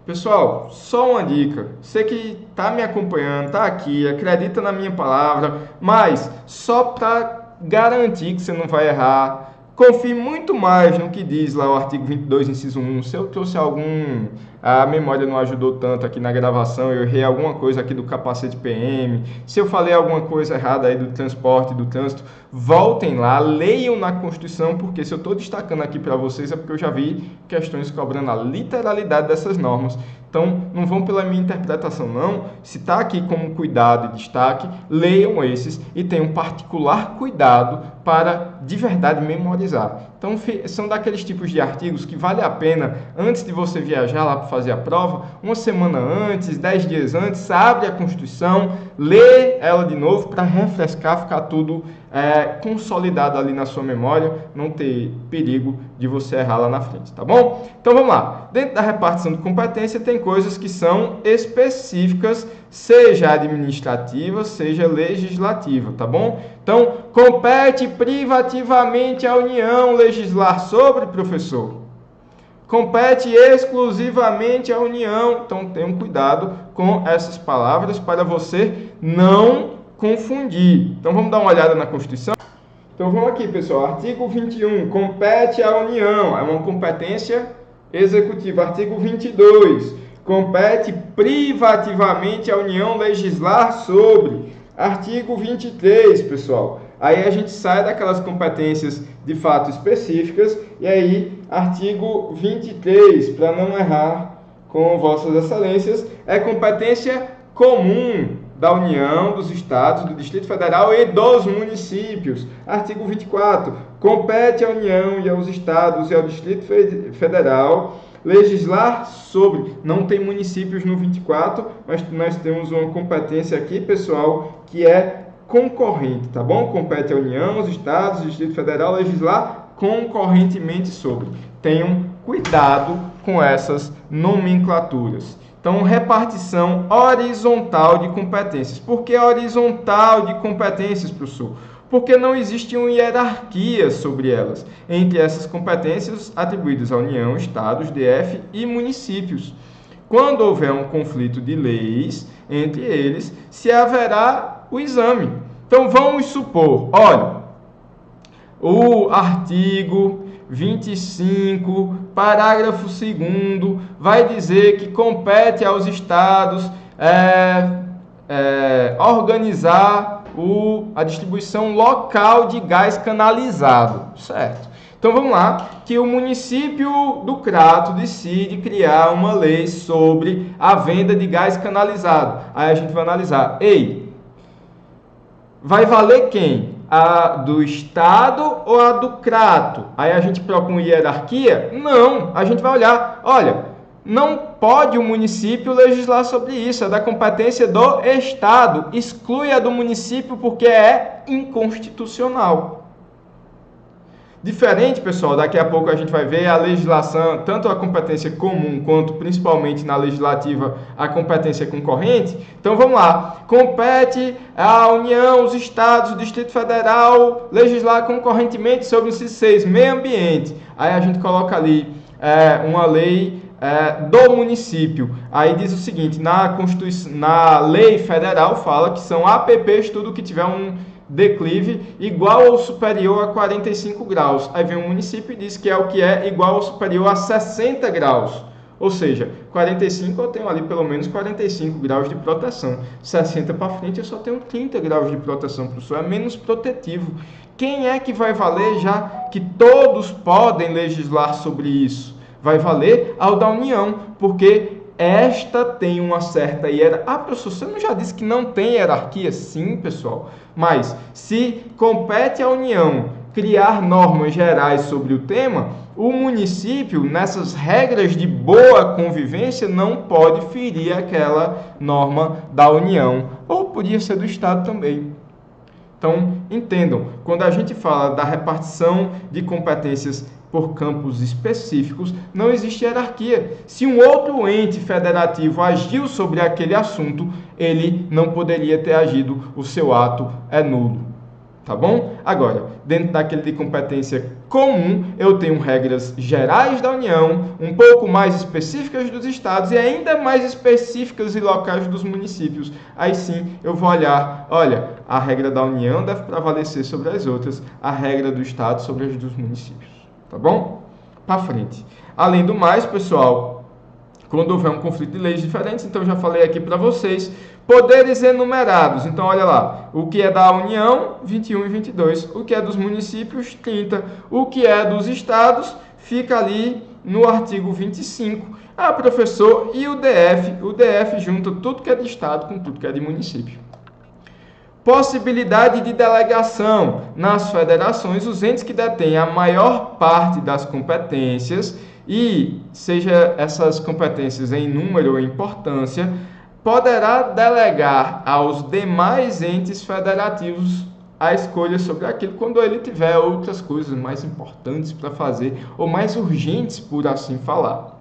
Pessoal, só uma dica. Você que está me acompanhando, está aqui, acredita na minha palavra, mas só para garantir que você não vai errar, confie muito mais no que diz lá o artigo 22, inciso 1. Se eu trouxe a memória não ajudou tanto aqui na gravação, eu errei alguma coisa aqui do capacete PM, se eu falei alguma coisa errada aí do transporte, do trânsito, voltem lá, leiam na Constituição, porque se eu estou destacando aqui para vocês é porque eu já vi questões cobrando a literalidade dessas normas. Então, não vão pela minha interpretação, não. Se está aqui como cuidado e destaque, leiam esses e tenham particular cuidado para, de verdade, memorizar. Então, são daqueles tipos de artigos que vale a pena, antes de você viajar lá para fazer a prova, uma semana antes, 10 dias antes, abre a Constituição, lê ela de novo para refrescar, ficar tudo consolidado ali na sua memória, não ter perigo de você errar lá na frente, tá bom? Então vamos lá. Dentro da repartição de competência tem coisas que são específicas, seja administrativa, seja legislativa, tá bom? Então, compete privativamente à União legislar sobre, professor. Compete exclusivamente à União. Então, tenham cuidado com essas palavras para você não confundir. Então, vamos dar uma olhada na Constituição? Então, vamos aqui, pessoal. Artigo 21. Compete à União. É uma competência executiva. Artigo 22. Compete privativamente à União legislar sobre. Artigo 23, pessoal. Aí a gente sai daquelas competências de fato específicas. E aí, artigo 23, para não errar com vossas excelências, é competência comum da União, dos Estados, do Distrito Federal e dos municípios. Artigo 24. Compete à União e aos Estados e ao Distrito Federal legislar sobre. Não tem municípios no 24, mas nós temos uma competência aqui, pessoal, que é concorrente, tá bom? Compete à União, aos Estados, ao Distrito Federal legislar concorrentemente sobre. Tenham cuidado com essas nomenclaturas. Então, repartição horizontal de competências. Por que horizontal de competências, professor? Porque não existe uma hierarquia sobre elas, entre essas competências atribuídas à União, Estados, DF e municípios. Quando houver um conflito de leis entre eles, se haverá o exame. Então, vamos supor, olha, o artigo 25, parágrafo 2º, vai dizer que compete aos estados organizar a distribuição local de gás canalizado, certo? Então vamos lá, que o município do Crato decide criar uma lei sobre a venda de gás canalizado. Aí a gente vai analisar, vai valer quem? A do Estado ou a do Crato? Aí a gente propõe hierarquia? Não, a gente vai olhar, olha, não pode o município legislar sobre isso, é da competência do Estado, exclui a do município porque é inconstitucional. Diferente, pessoal, daqui a pouco a gente vai ver a legislação, tanto a competência comum quanto principalmente na legislativa a competência concorrente. Então vamos lá, compete à União, os Estados, o Distrito Federal legislar concorrentemente sobre o inciso 6, meio ambiente. Aí a gente coloca ali uma lei do município. Aí diz o seguinte, na lei federal fala que são APPs tudo que tiver um declive igual ou superior a 45 graus. Aí vem o município e diz que é o que é igual ou superior a 60 graus. Ou seja, 45 eu tenho ali pelo menos 45 graus de proteção. 60 para frente eu só tenho 30 graus de proteção, professor. É menos protetivo. Quem é que vai valer já que todos podem legislar sobre isso? Vai valer ao da União, porque esta tem uma certa hierarquia. Ah, professor, você não já disse que não tem hierarquia? Sim, pessoal. Mas se compete à União criar normas gerais sobre o tema, o município, nessas regras de boa convivência, não pode ferir aquela norma da União. Ou podia ser do Estado também. Então, entendam, quando a gente fala da repartição de competências por campos específicos, não existe hierarquia. Se um outro ente federativo agiu sobre aquele assunto, ele não poderia ter agido, o seu ato é nulo. Tá bom? Agora, dentro daquele de competência comum, eu tenho regras gerais da União, um pouco mais específicas dos estados e ainda mais específicas e locais dos municípios. Aí sim, eu vou olhar, olha, a regra da União deve prevalecer sobre as outras, a regra do estado sobre as dos municípios. Tá bom? Para frente. Além do mais, pessoal, quando houver um conflito de leis diferentes, então eu já falei aqui para vocês, poderes enumerados. Então, olha lá, o que é da União, 21 e 22. O que é dos municípios, 30. O que é dos estados, fica ali no artigo 25. Ah, professor, e o DF? O DF junta tudo que é de estado com tudo que é de município. Possibilidade de delegação. Nas federações, os entes que detêm a maior parte das competências, e seja essas competências em número ou importância, poderá delegar aos demais entes federativos a escolha sobre aquilo quando ele tiver outras coisas mais importantes para fazer ou mais urgentes, por assim falar.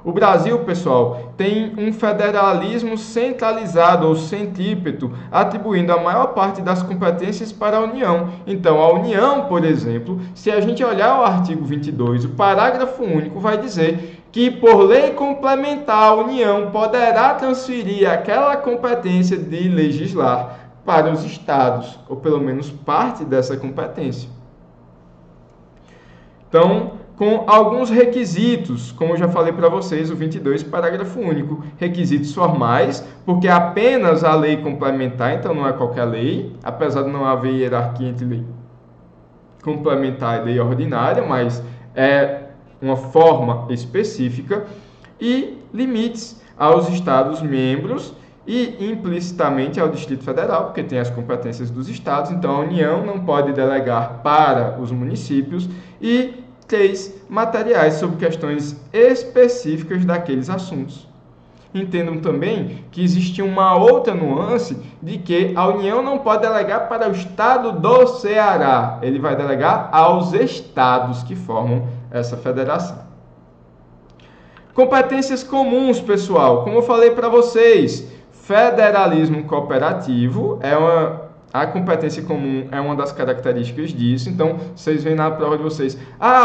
O Brasil, pessoal, tem um federalismo centralizado ou centrípeto, atribuindo a maior parte das competências para a União. Então, a União, por exemplo, se a gente olhar o artigo 22, o parágrafo único vai dizer que, por lei complementar, a União poderá transferir aquela competência de legislar para os estados, ou pelo menos parte dessa competência. Então, com alguns requisitos, como eu já falei para vocês, o 22, parágrafo único. Requisitos formais, porque apenas a lei complementar, então não é qualquer lei, apesar de não haver hierarquia entre lei complementar e lei ordinária, mas é uma forma específica, e limites aos Estados-membros e implicitamente ao Distrito Federal, porque tem as competências dos estados, então a União não pode delegar para os municípios, e 3. Materiais sobre questões específicas daqueles assuntos. Entendam também que existe uma outra nuance de que a União não pode delegar para o estado do Ceará, ele vai delegar aos estados que formam essa federação. Competências comuns, pessoal, como eu falei para vocês, federalismo cooperativo a competência comum é uma das características disso, então vocês veem na prova de vocês.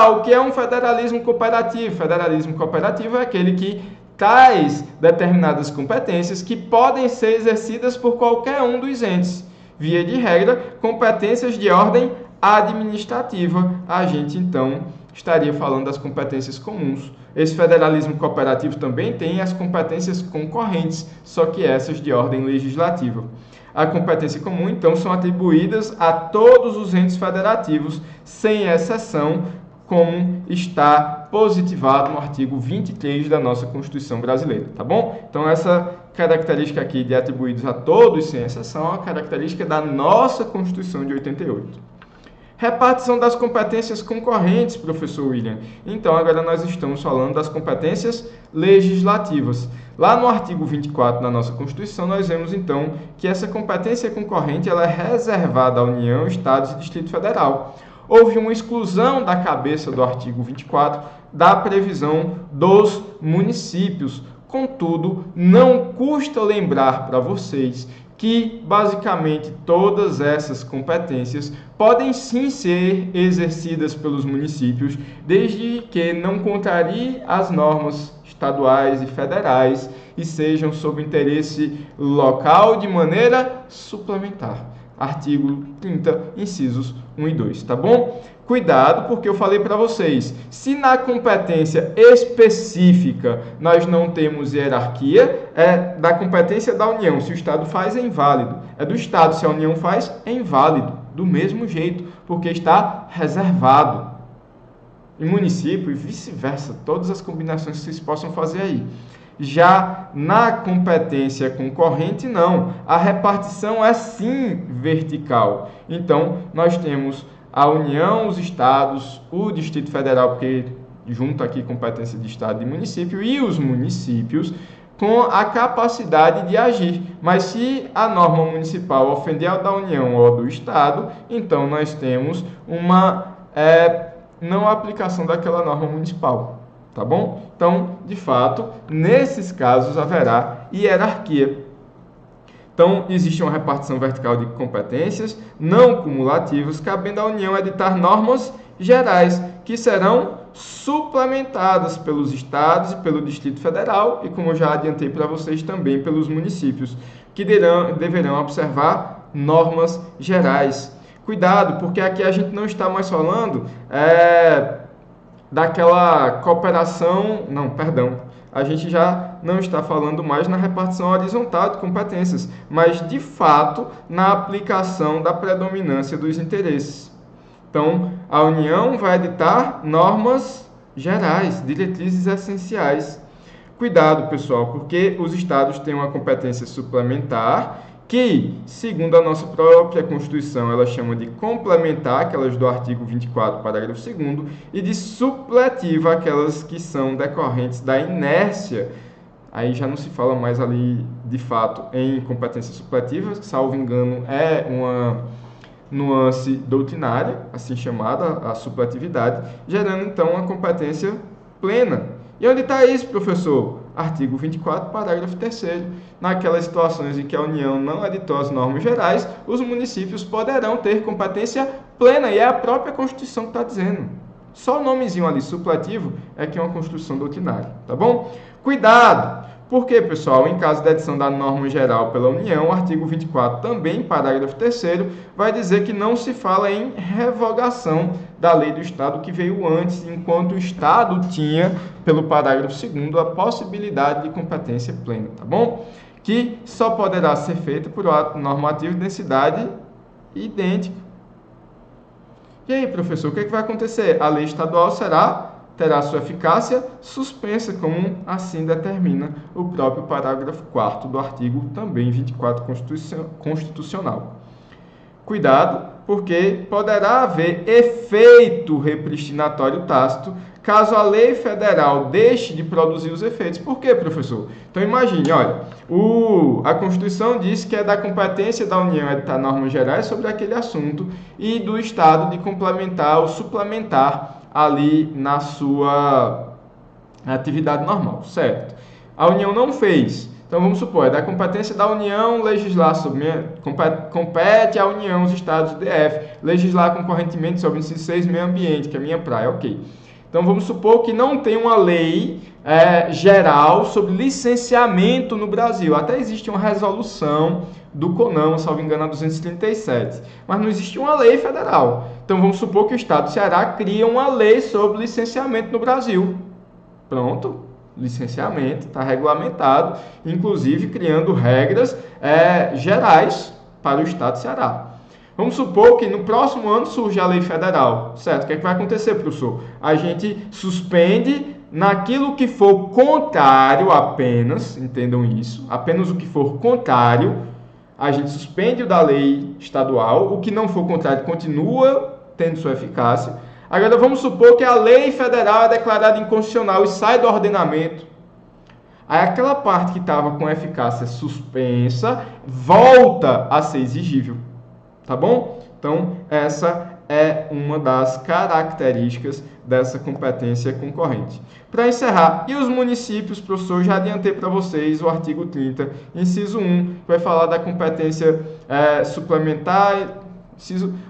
O que é um federalismo cooperativo? Federalismo cooperativo é aquele que traz determinadas competências que podem ser exercidas por qualquer um dos entes. Via de regra, competências de ordem administrativa. A gente, então, estaria falando das competências comuns. Esse federalismo cooperativo também tem as competências concorrentes, só que essas de ordem legislativa. A competência comum, então, são atribuídas a todos os entes federativos, sem exceção, como está positivado no artigo 23 da nossa Constituição brasileira, tá bom? Então, essa característica aqui de atribuídos a todos, sem exceção, é uma característica da nossa Constituição de 88. Repartição das competências concorrentes, professor William. Então, agora nós estamos falando das competências legislativas. Lá no artigo 24 da nossa Constituição, nós vemos, então, que essa competência concorrente ela é reservada à União, Estados e Distrito Federal. Houve uma exclusão da cabeça do artigo 24 da previsão dos municípios. Contudo, não custa lembrar para vocês que, basicamente, todas essas competências podem sim ser exercidas pelos municípios, desde que não contrarie as normas estaduais e federais e sejam sob interesse local de maneira suplementar. Artigo 30, incisos 1 e 2, tá bom? Cuidado, porque eu falei para vocês, se na competência específica nós não temos hierarquia, é da competência da União. Se o Estado faz, é inválido. É do Estado, se a União faz, é inválido. Do mesmo jeito, porque está reservado. Em município e vice-versa, todas as combinações que vocês possam fazer aí. Já na competência concorrente, não. A repartição é sim vertical. Então, nós temos a União, os estados, o Distrito Federal, porque junta aqui competência de estado e município, e os municípios com a capacidade de agir. Mas se a norma municipal ofender a da União ou a do estado, então nós temos uma não aplicação daquela norma municipal. Tá bom? Então, de fato, nesses casos haverá hierarquia. Então, existe uma repartição vertical de competências não cumulativas, cabendo à União editar normas gerais, que serão suplementadas pelos estados e pelo Distrito Federal, e como eu já adiantei para vocês, também pelos municípios, que deverão observar normas gerais. Cuidado, porque aqui a gente não está mais falando daquela cooperação, não, perdão, a gente já não está falando mais na repartição horizontal de competências, mas de fato na aplicação da predominância dos interesses. Então, a União vai editar normas gerais, diretrizes essenciais. Cuidado, pessoal, porque os estados têm uma competência suplementar que, segundo a nossa própria Constituição, ela chama de complementar, aquelas do artigo 24, parágrafo 2º, e de supletiva, aquelas que são decorrentes da inércia. Aí já não se fala mais ali, de fato, em competência supletiva, salvo engano, é uma nuance doutrinária, assim chamada, a supletividade, gerando então uma competência plena. E onde está isso, professor? Artigo 24, parágrafo 3º. Naquelas situações em que a União não editou as normas gerais, os municípios poderão ter competência plena, e é a própria Constituição que está dizendo. Só o nomezinho ali, supletivo, é que é uma construção doutrinária, tá bom? Cuidado! Porque, pessoal, em caso da edição da norma geral pela União, o artigo 24, também, parágrafo 3º, vai dizer que não se fala em revogação da lei do Estado que veio antes, enquanto o Estado tinha, pelo parágrafo 2º, a possibilidade de competência plena, tá bom? Que só poderá ser feita por ato normativo de densidade idêntico. E aí, professor, o que vai acontecer? A lei estadual terá sua eficácia suspensa, como assim determina o próprio parágrafo 4º do artigo também 24 constitucional. Cuidado, porque poderá haver efeito repristinatório tácito caso a lei federal deixe de produzir os efeitos. Por quê, professor? Então imagine, olha, a Constituição diz que é da competência da União editar normas gerais sobre aquele assunto e do Estado de complementar ou suplementar ali na sua atividade normal, certo? A União não fez. Então, vamos supor, é da competência da União legislar sobre... compete à União, os estados do DF, legislar concorrentemente sobre o inciso 6, meio ambiente, que é a minha praia, ok. Então, vamos supor que não tem uma lei geral sobre licenciamento no Brasil. Até existe uma resolução do CONAMA, salvo engano, a 237. Mas não existe uma lei federal. Então, vamos supor que o Estado do Ceará cria uma lei sobre licenciamento no Brasil. Pronto, licenciamento, está regulamentado, inclusive criando regras gerais para o Estado do Ceará. Vamos supor que no próximo ano surge a lei federal, certo? O que vai acontecer, professor? A gente suspende naquilo que for contrário apenas, entendam isso, apenas o que for contrário, a gente suspende o da lei estadual, o que não for contrário continua tendo sua eficácia. Agora vamos supor que a lei federal é declarada inconstitucional e sai do ordenamento. Aí aquela parte que estava com eficácia suspensa volta a ser exigível. Tá bom? Então, essa é uma das características dessa competência concorrente. Para encerrar, e os municípios, professor, já adiantei para vocês o artigo 30, inciso 1, que vai falar da competência suplementar.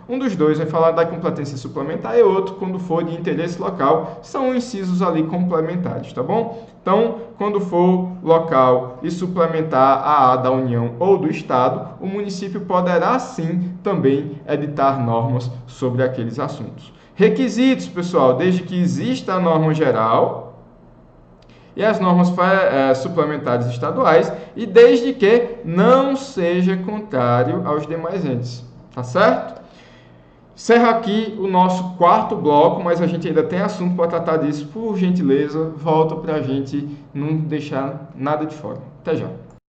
Um dos dois vai falar da competência suplementar e outro, quando for de interesse local, são incisos ali complementares, tá bom? Então, quando for local e suplementar a da União ou do Estado, o município poderá sim também editar normas sobre aqueles assuntos. Requisitos, pessoal, desde que exista a norma geral e as normas suplementares estaduais e desde que não seja contrário aos demais entes. Tá certo? Encerra aqui o nosso quarto bloco, mas a gente ainda tem assunto para tratar disso. Por gentileza, volta para a gente não deixar nada de fora. Até já.